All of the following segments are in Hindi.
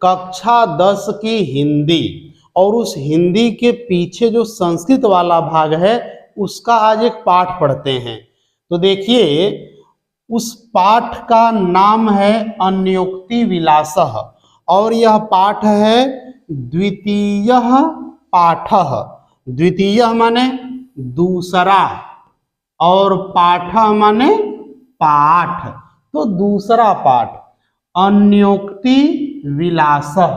कक्षा 10 की हिंदी और उस हिंदी के पीछे जो संस्कृत वाला भाग है उसका आज एक पाठ पढ़ते हैं। तो देखिए उस पाठ का नाम है अन्योक्ति विलासः और यह पाठ है द्वितीय पाठः। द्वितीय माने दूसरा और पाठ माने पाठ, तो दूसरा पाठ अन्योक्ति विलासः।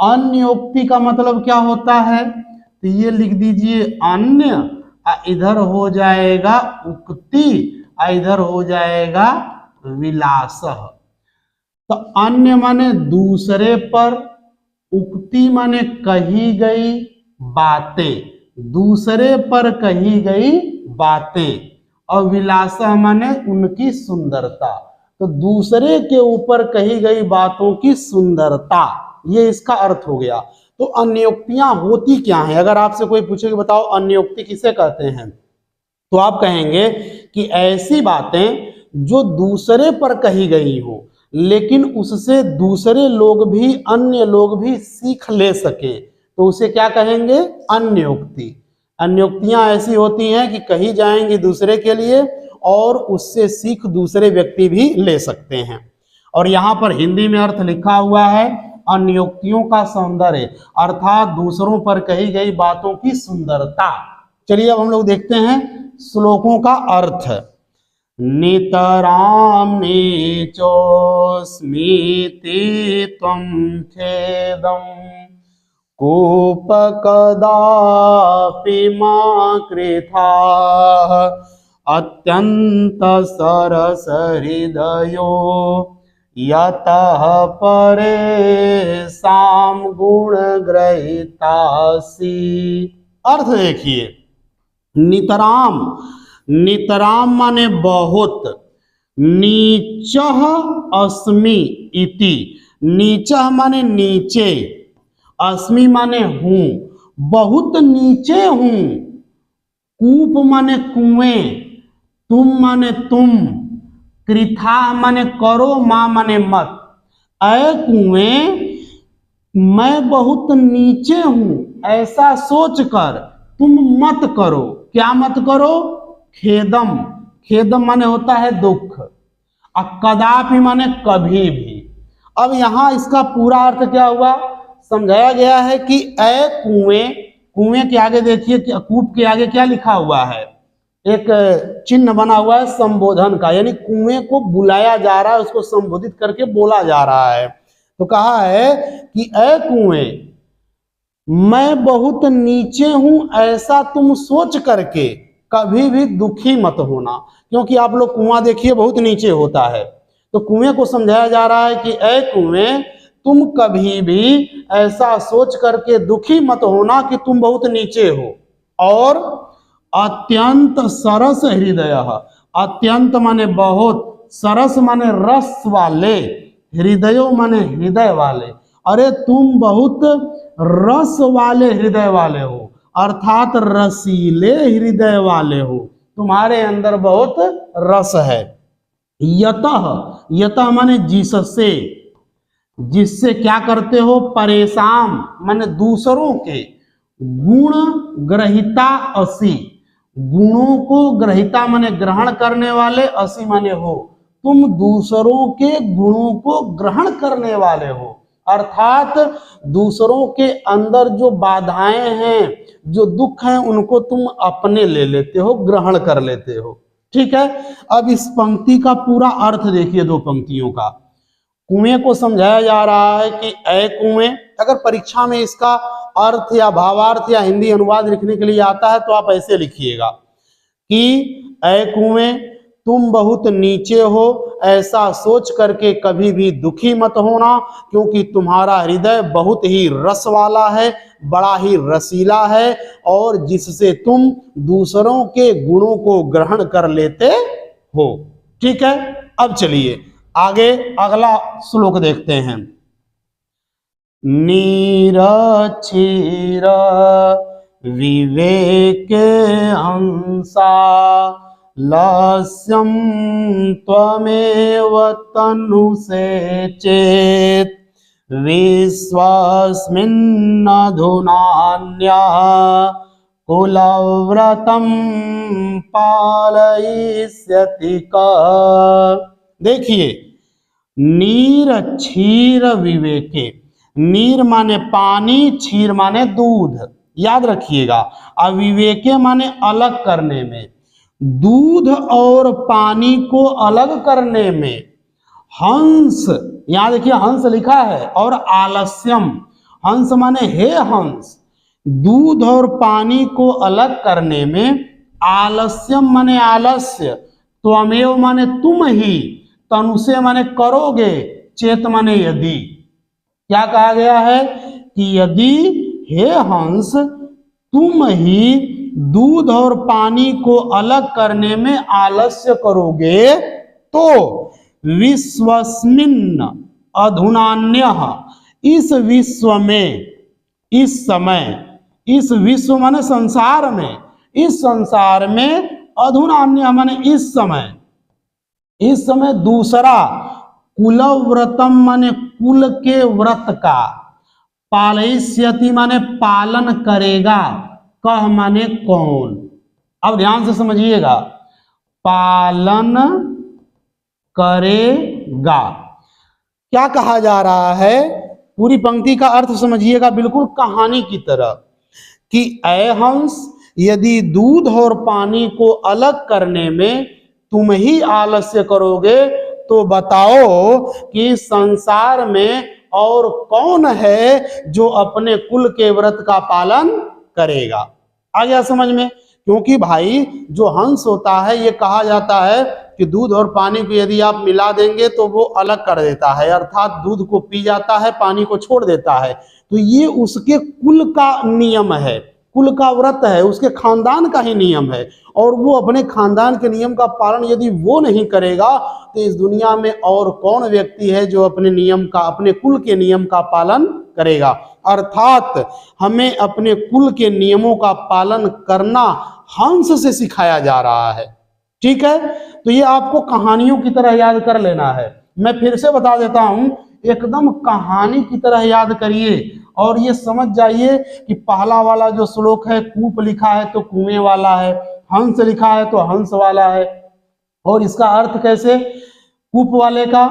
अन्योक्ति का मतलब क्या होता है, तो ये लिख दीजिए अन्य, इधर हो जाएगा उक्ति, इधर हो जाएगा विलासः। तो अन्य माने दूसरे पर, उक्ति माने कही गई बातें, दूसरे पर कही गई बातें, और विलासः माने उनकी सुंदरता, तो दूसरे के ऊपर कही गई बातों की सुंदरता, ये इसका अर्थ हो गया। तो अन्योक्तियां होती क्या हैं? अगर आपसे कोई पूछे कि बताओ अन्योक्ति किसे कहते हैं, तो आप कहेंगे कि ऐसी बातें जो दूसरे पर कही गई हो लेकिन उससे दूसरे लोग भी, अन्य लोग भी सीख ले सके, तो उसे क्या कहेंगे? अन्योक्ति। अन्योक्तियां ऐसी होती हैं कि कही जाएंगी दूसरे के लिए और उससे सीख दूसरे व्यक्ति भी ले सकते हैं। और यहाँ पर हिंदी में अर्थ लिखा हुआ है अन्योक्तियों का सौंदर्य, अर्थात दूसरों पर कही गई बातों की सुंदरता। चलिए अब हम लोग देखते हैं श्लोकों का अर्थ। नितराम नीचोस्मीति त्वं खेदं कूप कदापि मा कृथाः अत्यंत सरस हृदयो यतः परेषां गुण ग्रहीतासि। अर्थ देखिए, नितराम, नितराम माने बहुत, नीचः अस्मि इति, नीचः माने नीचे, अस्मि माने हूं, बहुत नीचे हूं, कूप माने कुएं, तुम माने तुम, कृथा माने करो, मां माने मत। ऐ कुएं मैं बहुत नीचे हूं ऐसा सोचकर तुम मत करो। क्या मत करो? खेदम, खेदम माने होता है दुख, और कदापि माने कभी भी। अब यहां इसका पूरा अर्थ क्या हुआ, समझाया गया है कि ऐ कुएं, कुएं के आगे देखिए, कूप के आगे क्या लिखा हुआ है, एक चिन्ह बना हुआ है संबोधन का, यानी कुएं को बुलाया जा रहा है, उसको संबोधित करके बोला जा रहा है। तो कहा है कि ऐ कुएं मैं बहुत नीचे हूं ऐसा तुम सोच करके कभी भी दुखी मत होना, क्योंकि आप लोग कुआं देखिए बहुत नीचे होता है। तो कुएं को समझाया जा रहा है कि ऐ कुएं तुम कभी भी ऐसा सोच करके दुखी मत होना कि तुम बहुत नीचे हो। और अत्यंत सरस हृदय, अत्यंत माने बहुत, सरस माने रस वाले, हृदयों माने हृदय वाले, अरे तुम बहुत रस वाले हृदय वाले हो, अर्थात रसीले हृदय वाले हो, तुम्हारे अंदर बहुत रस है। यतः, यतः माने जिससे, जिससे क्या करते हो? परेशान माने दूसरों के, गुण ग्रहिता असि, गुणों को ग्रहिता माने ग्रहण करने वाले, असि माने हो, तुम दूसरों के गुणों को ग्रहण करने वाले हो, अर्थात दूसरों के अंदर जो बाधाएं हैं, जो दुख हैं, उनको तुम अपने ले लेते हो, ग्रहण कर लेते हो। ठीक है, अब इस पंक्ति का पूरा अर्थ देखिए, दो पंक्तियों का। कुएं को समझाया जा रहा है कि ऐ कुएं, अगर परीक्षा में इसका अर्थ या भावार्थ या हिंदी अनुवाद लिखने के लिए आता है तो आप ऐसे लिखिएगा कि ऐ कुएं तुम बहुत नीचे हो ऐसा सोच करके कभी भी दुखी मत होना, क्योंकि तुम्हारा हृदय बहुत ही रस वाला है, बड़ा ही रसीला है, और जिससे तुम दूसरों के गुणों को ग्रहण कर लेते हो। ठीक है, अब चलिए आगे अगला श्लोक देखते हैं। नीरक्षीर विवेक हंसा लस्यं त्वमेव तनु से चेत विश्वस्मिन्नधुनान्यः कुलव्रतं पालयिष्यति कः। देखिए, नीर क्षीर विवेके, नीर माने पानी, क्षीर माने दूध, याद रखिएगा। अविवेके माने अलग करने में, दूध और पानी को अलग करने में। हंस, यहां देखिए हंस लिखा है, और आलस्यम, हंस माने हे हंस, दूध और पानी को अलग करने में। आलस्यम माने आलस्य, त्वमेव माने तुम ही, तनुसे माने करोगे, चेत माने यदि। क्या कहा गया है कि यदि हे हंस तुम ही दूध और पानी को अलग करने में आलस्य करोगे तो विश्वस्मिन् अधुनान्यः, इस विश्व में, इस समय, इस विश्व माने संसार में, इस संसार में अधुनान्य माने इस समय, इस समय दूसरा, कुलव्रतम माने कुल के व्रत का, पालयिष्यति माने पालन करेगा, कह माने कौन। अब ध्यान से समझिएगा, पालन करेगा, क्या कहा जा रहा है, पूरी पंक्ति का अर्थ समझिएगा बिल्कुल कहानी की तरह, कि ऐ हंस यदि दूध और पानी को अलग करने में तुम ही आलस्य करोगे तो बताओ कि संसार में और कौन है जो अपने कुल के व्रत का पालन करेगा। आ गया समझ में। क्योंकि भाई जो हंस होता है, ये कहा जाता है कि दूध और पानी को यदि आप मिला देंगे तो वो अलग कर देता है, अर्थात दूध को पी जाता है, पानी को छोड़ देता है। तो ये उसके कुल का नियम है, कुल का व्रत है, उसके खानदान का ही नियम है, और वो अपने खानदान के नियम का पालन यदि वो नहीं करेगा तो इस दुनिया में और कौन व्यक्ति है जो अपने नियम का, अपने कुल के नियम का पालन करेगा। अर्थात हमें अपने कुल के नियमों का पालन करना हंस से सिखाया जा रहा है। ठीक है, तो ये आपको कहानियों की तरह याद कर लेना है। मैं फिर से बता देता हूं, एकदम कहानी की तरह याद करिए और ये समझ जाइए कि पहला वाला जो श्लोक है, कूप लिखा है तो कुएं वाला है, हंस लिखा है तो हंस वाला है। और इसका अर्थ कैसे, कूप वाले का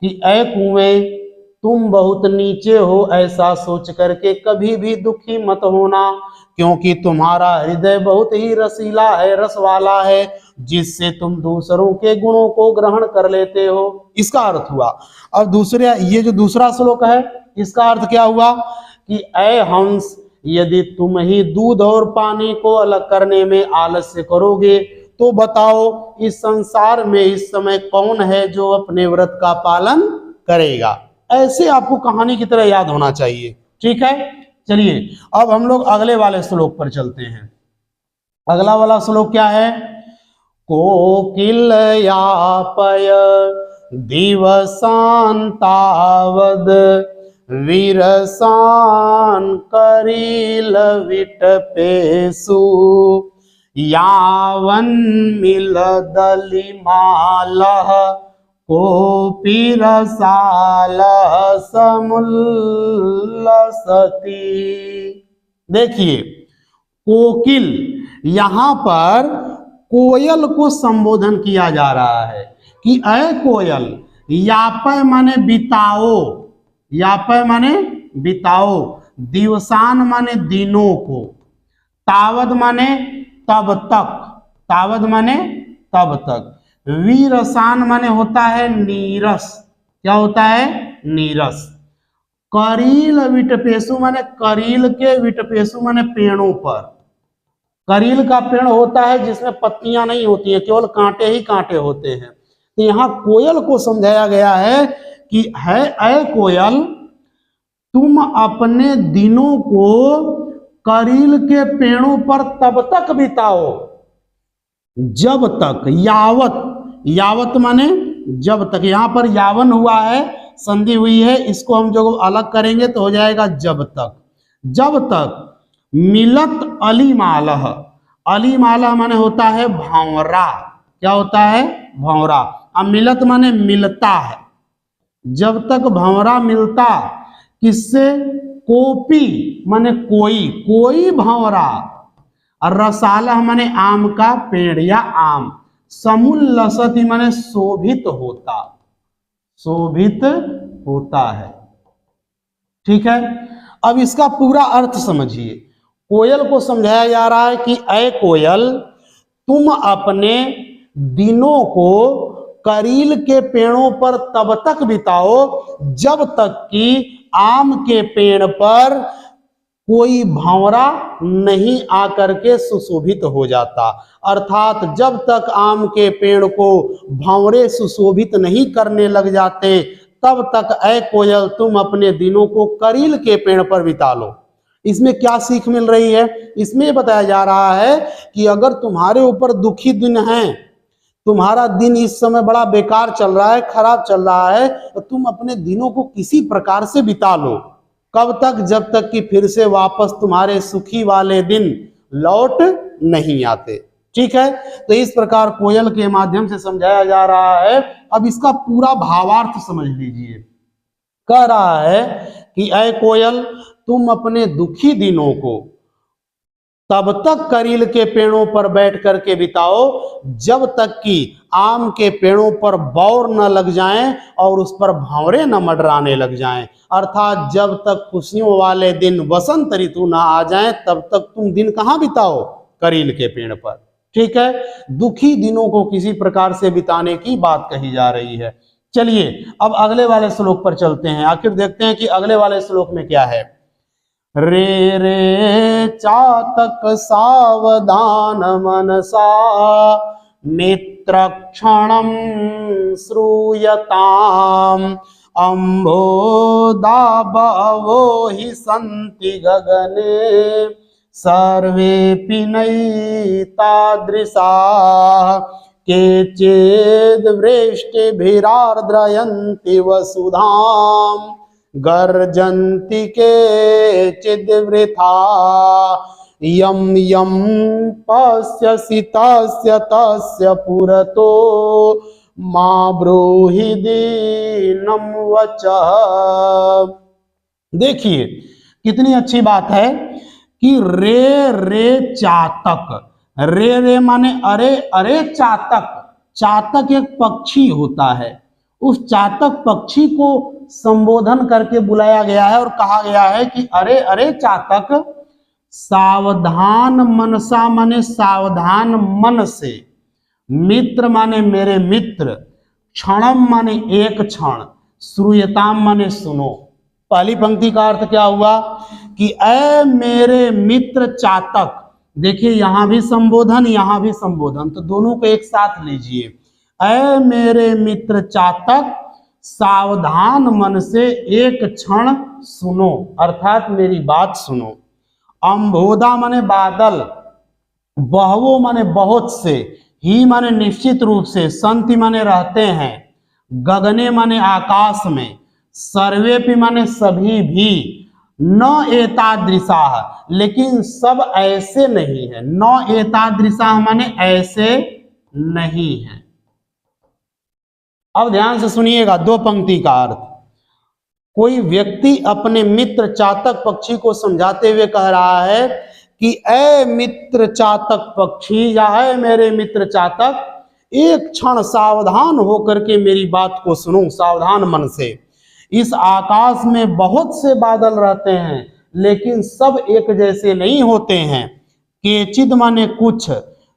कि ऐ कुएं तुम बहुत नीचे हो, ऐसा सोच करके कभी भी दुखी मत होना, क्योंकि तुम्हारा हृदय बहुत ही रसीला है, रस वाला है, जिससे तुम दूसरों के गुणों को ग्रहण कर लेते हो। इसका अर्थ हुआ। अब दूसरे, ये जो दूसरा श्लोक है, इसका अर्थ क्या हुआ कि ऐ हंस यदि तुम ही दूध और पानी को अलग करने में आलस्य करोगे तो बताओ इस संसार में इस समय कौन है जो अपने व्रत का पालन करेगा। ऐसे आपको कहानी की तरह याद होना चाहिए। ठीक है, चलिए अब हम लोग अगले वाले श्लोक पर चलते हैं। अगला वाला श्लोक क्या है, कोकिल यापय दिवसान तावद विरसान करील विटपेसु यावन मिल दलिमालः कोपि रसालः समुल्लसति। देखिए, कोकिल, यहां पर कोयल को संबोधन किया जा रहा है कि ऐ कोयल, यापय माने बिताओ, यापय माने बिताओ, दिवसान माने दिनों को, तावद माने तब तक, तावद माने तब तक, वीरसान माने होता है नीरस, क्या होता है, नीरस, करील विटपेसु माने करील के, विटपेसु माने पेड़ों पर, करील का पेड़ होता है जिसमें पत्तियां नहीं होती हैं, केवल कांटे ही कांटे होते हैं। तो यहाँ कोयल को समझाया गया है कि है ऐ कोयल, तुम अपने दिनों को करील के पेड़ों पर तब तक बिताओ जब तक, यावत, यावत माने जब तक, यहां पर यावन हुआ है, संधि हुई है, इसको हम जो अलग करेंगे तो हो जाएगा जब तक, जब तक मिलत अलीमालह, अलीमालह माने होता है भंवरा, क्या होता है, भंवरा। अब मिलत माने मिलता है, जब तक भंवरा मिलता, किससे? कोपी माने कोई, कोई भंवरा, और रसालह माने आम का पेड़ या आम, समुल्लसति माने शोभित होता, शोभित होता है। ठीक है, अब इसका पूरा अर्थ समझिए। कोयल को समझाया जा रहा है कि ऐ कोयल, तुम अपने दिनों को करील के पेड़ों पर तब तक बिताओ जब तक कि आम के पेड़ पर कोई भंवरा नहीं आकर के सुशोभित हो जाता। अर्थात जब तक आम के पेड़ को भंवरे सुशोभित नहीं करने लग जाते तब तक ऐ कोयल तुम अपने दिनों को करील के पेड़ पर बिता लो। इसमें क्या सीख मिल रही है? इसमें यह बताया जा रहा है कि अगर तुम्हारे ऊपर दुखी दिन है, तुम्हारा दिन इस समय बड़ा बेकार चल रहा है, खराब चल रहा है, तो तुम अपने दिनों को किसी प्रकार से बिता लो। कब तक? जब तक कि फिर से वापस तुम्हारे सुखी वाले दिन लौट नहीं आते। ठीक है, तो इस प्रकार कोयल के माध्यम से समझाया जा रहा है। अब इसका पूरा भावार्थ समझ लीजिए। कह रहा है कि ऐ कोयल, तुम अपने दुखी दिनों को तब तक करील के पेड़ों पर बैठ करके बिताओ जब तक कि आम के पेड़ों पर बौर न लग जाएं और उस पर भंवरे न मंडराने लग जाएं। अर्थात जब तक खुशियों वाले दिन वसंत ऋतु ना आ जाएं तब तक तुम दिन कहाँ बिताओ? करील के पेड़ पर। ठीक है, दुखी दिनों को किसी प्रकार से बिताने की बात कही जा रही है। चलिए अब अगले वाले श्लोक पर चलते हैं, आखिर देखते हैं कि अगले वाले श्लोक में क्या है। रे रे चातक सावधान मनसा नेत्रक्षणं श्रूयताम् अम्भोदा बहवो हि सन्ति गगने सर्वेऽपि नैतादृशाः केचिद् वृष्टिभिरार्द्रयन्ति वसुधाम् गर्जन्ति केचिद् वृथा यं यं पश्यसि तस्य तस्य पुरतो मा ब्रूहि दीनं वचः। देखिए कितनी अच्छी बात है कि रे रे चातक, रे रे माने अरे अरे चातक, चातक एक पक्षी होता है। उस चातक पक्षी को संबोधन करके बुलाया गया है और कहा गया है कि अरे अरे चातक, सावधान मनसा माने सावधान मन से, मित्र माने मेरे मित्र, क्षणम माने एक क्षण, श्रूयताम माने सुनो। पहली पंक्ति का अर्थ क्या हुआ कि ऐ मेरे मित्र चातक। देखिए यहां भी संबोधन यहां भी संबोधन, तो दोनों को एक साथ लीजिए। ऐ मेरे मित्र चातक, सावधान मन से एक क्षण सुनो, अर्थात मेरी बात सुनो। अम्भोदा माने बादल, बहवो माने बहुत से, ही माने निश्चित रूप से, संति माने रहते हैं, गगने माने आकाश में, सर्वेपि माने सभी भी, न एतादृशाः लेकिन सब ऐसे नहीं है, न एतादृशाः माने ऐसे नहीं है। अब ध्यान से सुनिएगा दो पंक्ति का अर्थ। कोई व्यक्ति अपने मित्र चातक पक्षी को समझाते हुए कह रहा है कि ऐ मित्र चातक पक्षी या ऐ मेरे मित्र चातक, एक क्षण सावधान होकर के मेरी बात को सुनो, सावधान मन से। इस आकाश में बहुत से बादल रहते हैं लेकिन सब एक जैसे नहीं होते हैं। केचिद माने कुछ,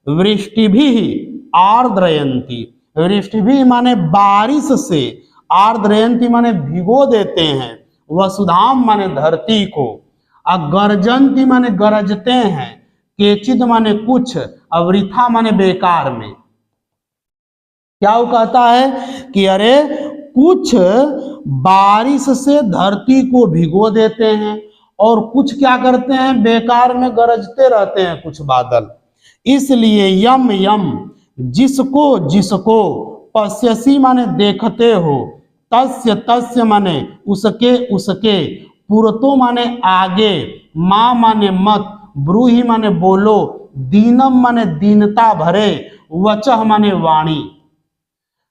वृष्टि भी आर्द्रयंती, वृष्टि भी माने बारिश से, आर्द्रयंती माने भिगो देते हैं, वसुधाम माने धरती को, गर्जंती माने गरजते हैं, केचिद माने कुछ, अवृथा माने बेकार में। क्या वो कहता है कि अरे कुछ बारिश से धरती को भिगो देते हैं और कुछ क्या करते हैं, बेकार में गरजते रहते हैं कुछ बादल। इसलिए यम यम जिसको जिसको, पश्यसी माने देखते हो, तस्य तस्य माने उसके उसके, पुरतो माने आगे, माँ माने मत, ब्रूहि माने बोलो, दीनम माने दीनता भरे, वचः माने वाणी,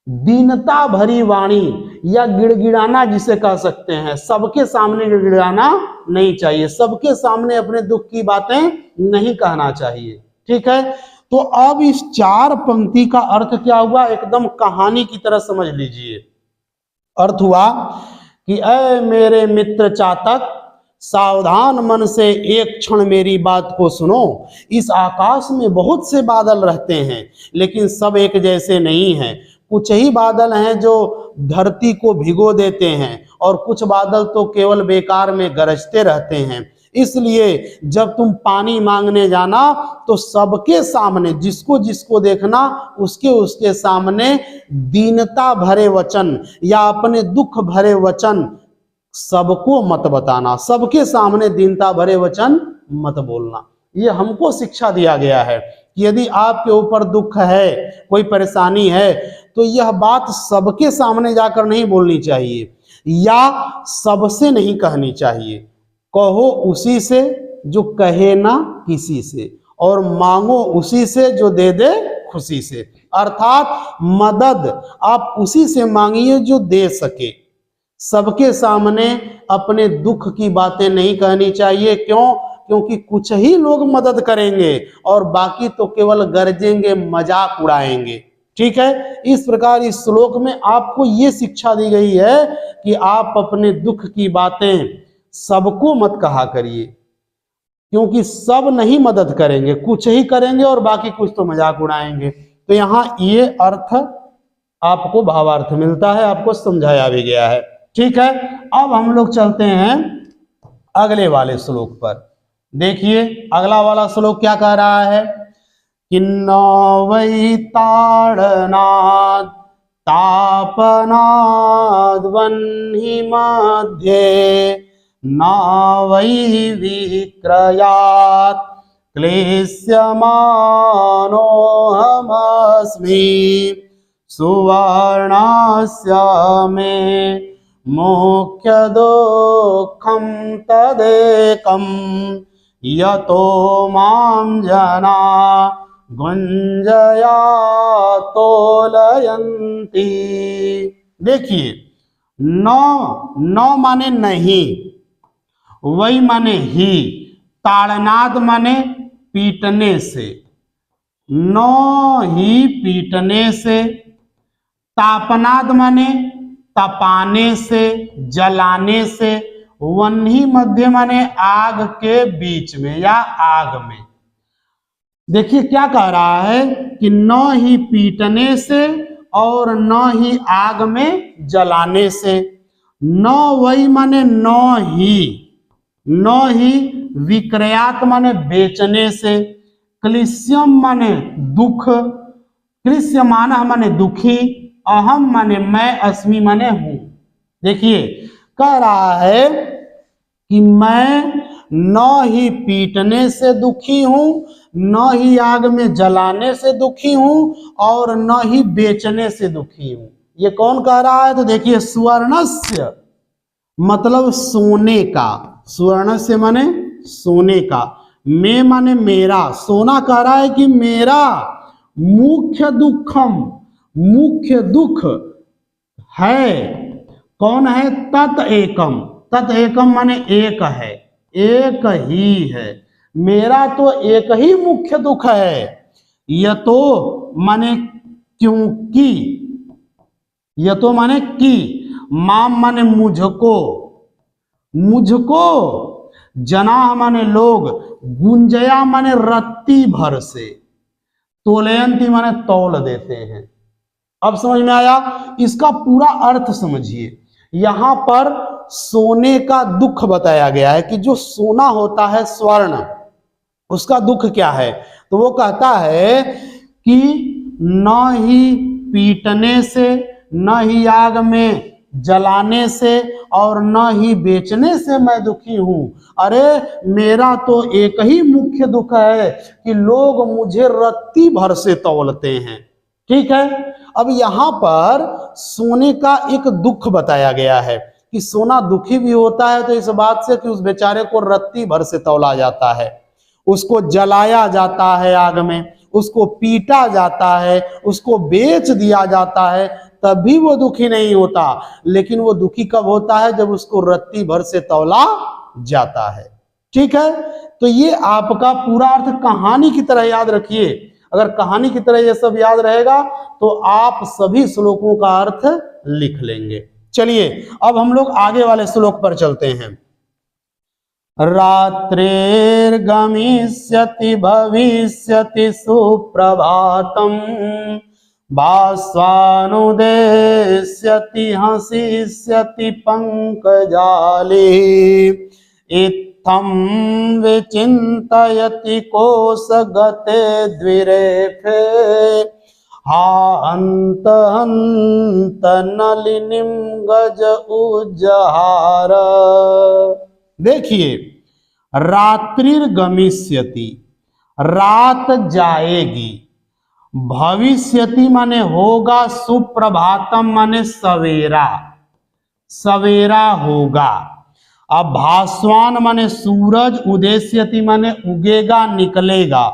दीनता भरी वाणी या गिड़गिड़ाना जिसे कह सकते हैं, सबके सामने गिड़गिड़ाना नहीं चाहिए, सबके सामने अपने दुख की बातें नहीं कहना चाहिए। ठीक है, तो अब इस 4 पंक्ति का अर्थ क्या हुआ, एकदम कहानी की तरह समझ लीजिए। अर्थ हुआ कि ऐ मेरे मित्र चातक, सावधान मन से एक क्षण मेरी बात को सुनो। इस आकाश में बहुत से बादल रहते हैं, लेकिन सब एक जैसे नहीं हैं। कुछ ही बादल हैं जो धरती को भिगो देते हैं, और कुछ बादल तो केवल बेकार में गरजते रहते हैं। इसलिए जब तुम पानी मांगने जाना तो सबके सामने, जिसको जिसको देखना उसके उसके सामने दीनता भरे वचन या अपने दुख भरे वचन सबको मत बताना, सबके सामने दीनता भरे वचन मत बोलना। ये हमको शिक्षा दिया गया है कि यदि आपके ऊपर दुख है, कोई परेशानी है, तो यह बात सबके सामने जाकर नहीं बोलनी चाहिए या सबसे नहीं कहनी चाहिए। कहो उसी से जो कहे ना किसी से, और मांगो उसी से जो दे दे खुशी से। अर्थात मदद आप उसी से मांगिए जो दे सके। सबके सामने अपने दुख की बातें नहीं कहनी चाहिए। क्यों? क्योंकि कुछ ही लोग मदद करेंगे और बाकी तो केवल गरजेंगे, मजाक उड़ाएंगे। ठीक है, इस प्रकार इस श्लोक में आपको ये शिक्षा दी गई है कि आप अपने दुख की बातें सबको मत कहा करिए, क्योंकि सब नहीं मदद करेंगे, कुछ ही करेंगे और बाकी कुछ तो मजाक उड़ाएंगे। तो यहाँ ये अर्थ आपको भावार्थ मिलता है, आपको समझाया भी गया है। ठीक है, अब हम लोग चलते हैं अगले वाले श्लोक पर। देखिए अगला वाला श्लोक क्या कह रहा है, किन्नो वै ताड़नाद तापनाद वह्नि मध्ये न वै विक्रयात् क्लेश्यमानोऽहमस्मि सुवर्णस्य मे मुख्य दुःखं तदेकं यतो मां जना गुंजया तोलयन्ति। देखिए नौ माने नहीं, वही माने ही, ताड़नाद माने पीटने से, नौ ही पीटने से, तापनाद माने तपाने से, जलाने से, वह्नि मध्य माने आग के बीच में या आग में। देखिए क्या कह रहा है कि न ही पीटने से और न ही आग में जलाने से। न वही माने न ही विक्रयात माने बेचने से, क्लिश्यम माने दुख, क्लिश्यमान माने दुखी, अहम माने मैं, अस्मि माने हूं। देखिए कह रहा है कि मैं न ही पीटने से दुखी हूं, न ही आग में जलाने से दुखी हूं, और न ही बेचने से दुखी हूं। ये कौन कह रहा है? तो देखिए सुवर्णस्य मतलब सोने का, सुवर्णस्य माने सोने का, मैं माने मेरा, सोना कह रहा है कि मेरा मुख्य दुखम, मुख्य दुख है। कौन है? तत् एकम, तत् एकम माने एक है, एक ही है, मेरा तो एक ही मुख्य दुख है। यतो माने क्योंकि, यतो माने कि, माम माने मुझको, मुझको, जना माने लोग, गुंजया माने रत्ती भर से, तोलयंती माने तौल देते हैं। अब समझ में आया? इसका पूरा अर्थ समझिए। यहां पर सोने का दुख बताया गया है कि जो सोना होता है स्वर्ण, उसका दुख क्या है? तो वो कहता है कि न ही पीटने से, न ही आग में जलाने से, और न ही बेचने से मैं दुखी हूं। अरे मेरा तो एक ही मुख्य दुख है कि लोग मुझे रत्ती भर से तौलते हैं। ठीक है, अब यहां पर सोने का एक दुख बताया गया है कि सोना दुखी भी होता है तो इस बात से कि उस बेचारे को रत्ती भर से तौला जाता है, उसको जलाया जाता है आग में, उसको पीटा जाता है, उसको बेच दिया जाता है, तभी वो दुखी नहीं होता, लेकिन वो दुखी कब होता है, जब उसको रत्ती भर से तौला जाता है। ठीक है, तो ये आपका पूरा अर्थ कहानी की तरह याद रखिए। अगर कहानी की तरह ये सब याद रहेगा तो आप सभी श्लोकों का अर्थ लिख लेंगे। चलिए अब हम लोग आगे वाले श्लोक पर चलते हैं। रात्रिर्गमिष्यति भविष्यति सुप्रभातम् भास्वानुदेष्यति हसिष्यति पंकजाले इत्थं विचिन्तयति कोशगते द्विरेफे हा हन्त हन्त नलिनीं गज उज्जहार। देखिए, रात्रिर्गमिष्यति, रात जाएगी, भविष्यति माने होगा, सुप्रभातम माने सवेरा, सवेरा होगा। अब भास्वान माने सूरज, उदेष्यति माने उगेगा, निकलेगा।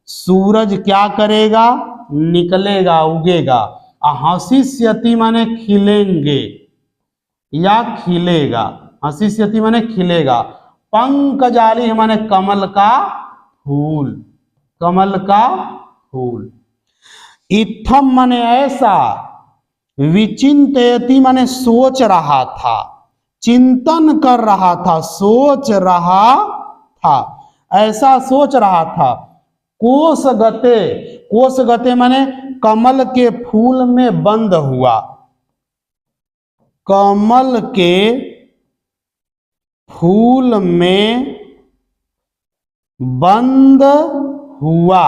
सूरज क्या करेगा, निकलेगा, उगेगा। हसिष्यति माने खिलेंगे या खिलेगा, हसिष्यति माने खिलेगा। पंकजाली माने कमल का फूल, कमल का फूल। इत्थम माने ऐसा, विचिंतयति माने सोच रहा था, चिंतन कर रहा था, सोच रहा था, ऐसा सोच रहा था। कोशगते, कोशगते माने कमल के फूल में बंद हुआ, कमल के फूल में बंद हुआ।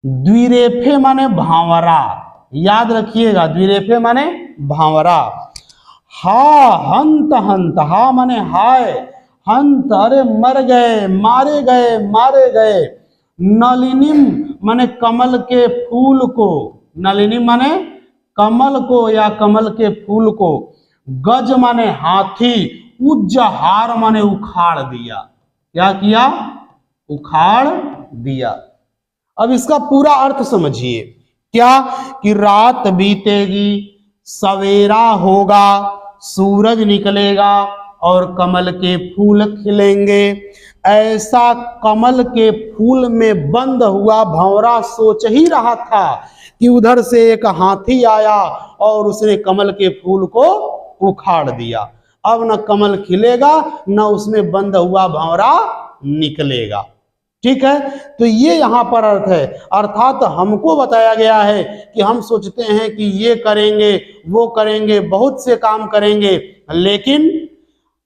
द्विरेफे माने भांवरा, याद रखिएगा, द्विरेफे माने भांवरा। हा हंत हंत, हा माने हाय, हंत अरे मर गए, मारे गए, मारे गए। नलिनीम माने कमल के फूल को, नलिनीम माने कमल को या कमल के फूल को। गज माने हाथी, उज्जहार माने उखाड़ दिया। क्या किया, उखाड़ दिया। अब इसका पूरा अर्थ समझिए, क्या कि रात बीतेगी, सवेरा होगा, सूरज निकलेगा और कमल के फूल खिलेंगे। ऐसा कमल के फूल में बंद हुआ भंवरा सोच ही रहा था कि उधर से एक हाथी आया और उसने कमल के फूल को उखाड़ दिया। अब न कमल खिलेगा, न उसमें बंद हुआ भंवरा निकलेगा। ठीक है, तो ये यहां पर अर्थ है। अर्थात हमको बताया गया है कि हम सोचते हैं कि ये करेंगे, वो करेंगे, बहुत से काम करेंगे, लेकिन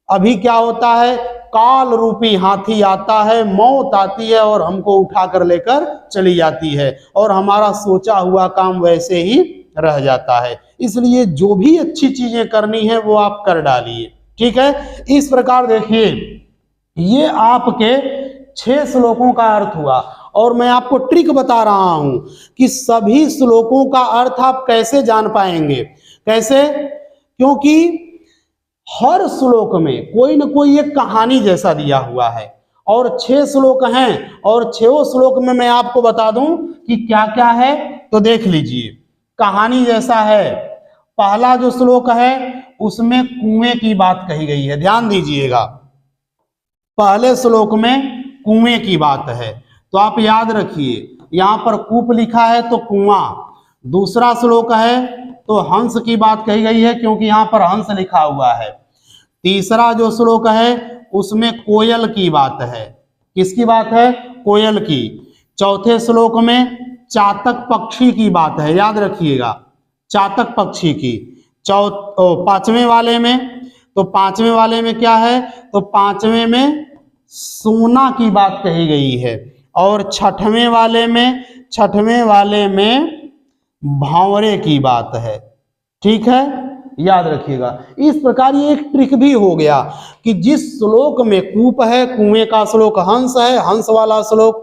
अभी क्या होता है, काल रूपी हाथी आता है, मौत आती है और हमको उठाकर लेकर चली जाती है और हमारा सोचा हुआ काम वैसे ही रह जाता है। इसलिए जो भी अच्छी चीजें करनी है वो आप कर डालिए। ठीक है, इस प्रकार देखिए, ये आपके 6 श्लोकों का अर्थ हुआ और मैं आपको ट्रिक बता रहा हूं कि सभी श्लोकों का अर्थ आप कैसे जान पाएंगे। कैसे, क्योंकि हर श्लोक में कोई न कोई एक कहानी जैसा दिया हुआ है और 6 श्लोक हैं और 6 श्लोक में मैं आपको बता दूं कि क्या क्या है। तो देख लीजिए, कहानी जैसा है। पहला जो श्लोक है उसमें कुएं की बात कही गई है, ध्यान दीजिएगा। पहले श्लोक में कुएं की बात है, तो आप याद रखिए, यहां पर कूप लिखा है तो कुआं। दूसरा श्लोक है तो हंस की बात कही गई है क्योंकि यहां पर हंस लिखा हुआ है। तीसरा जो श्लोक है उसमें कोयल की बात है। किसकी बात है, कोयल की। चौथे श्लोक में चातक पक्षी की बात है, याद रखिएगा, चातक पक्षी की। पांचवें वाले में, तो पांचवें वाले में क्या है, तो पांचवें में सोना की बात कही गई है और छठवें वाले में भांवरे की बात है। ठीक है, याद रखिएगा। इस प्रकार ये एक ट्रिक भी हो गया कि जिस श्लोक में कूप है, कुएं का श्लोक हंस है, हंस वाला श्लोक,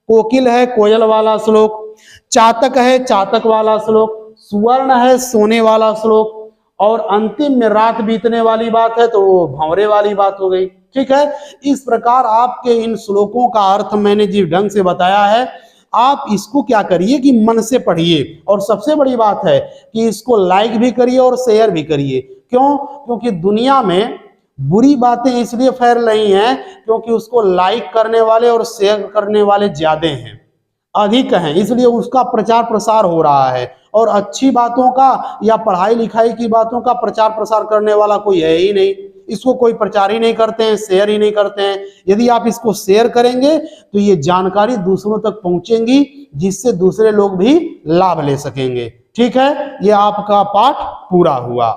कोकिल है, कोयल वाला श्लोक, चातक है, चातक वाला श्लोक, सुवर्ण है, सोने वाला श्लोक, और अंतिम में रात बीतने वाली बात है तो वो भंवरे वाली बात हो गई। ठीक है, इस प्रकार आपके इन श्लोकों का अर्थ मैंने जिस ढंग से बताया है आप इसको क्या करिए कि मन से पढ़िए, और सबसे बड़ी बात है कि इसको लाइक भी करिए और शेयर भी करिए। क्यों? क्योंकि दुनिया में बुरी बातें इसलिए फैल रही हैं क्योंकि उसको लाइक करने वाले और शेयर करने वाले ज्यादा हैं, अधिक हैं, इसलिए उसका प्रचार प्रसार हो रहा है। और अच्छी बातों का या पढ़ाई लिखाई की बातों का प्रचार प्रसार करने वाला कोई है ही नहीं, इसको कोई प्रचार ही नहीं करते हैं, शेयर ही नहीं करते हैं। यदि आप इसको शेयर करेंगे तो ये जानकारी दूसरों तक पहुंचेंगी, जिससे दूसरे लोग भी लाभ ले सकेंगे। ठीक है, ये आपका पाठ पूरा हुआ।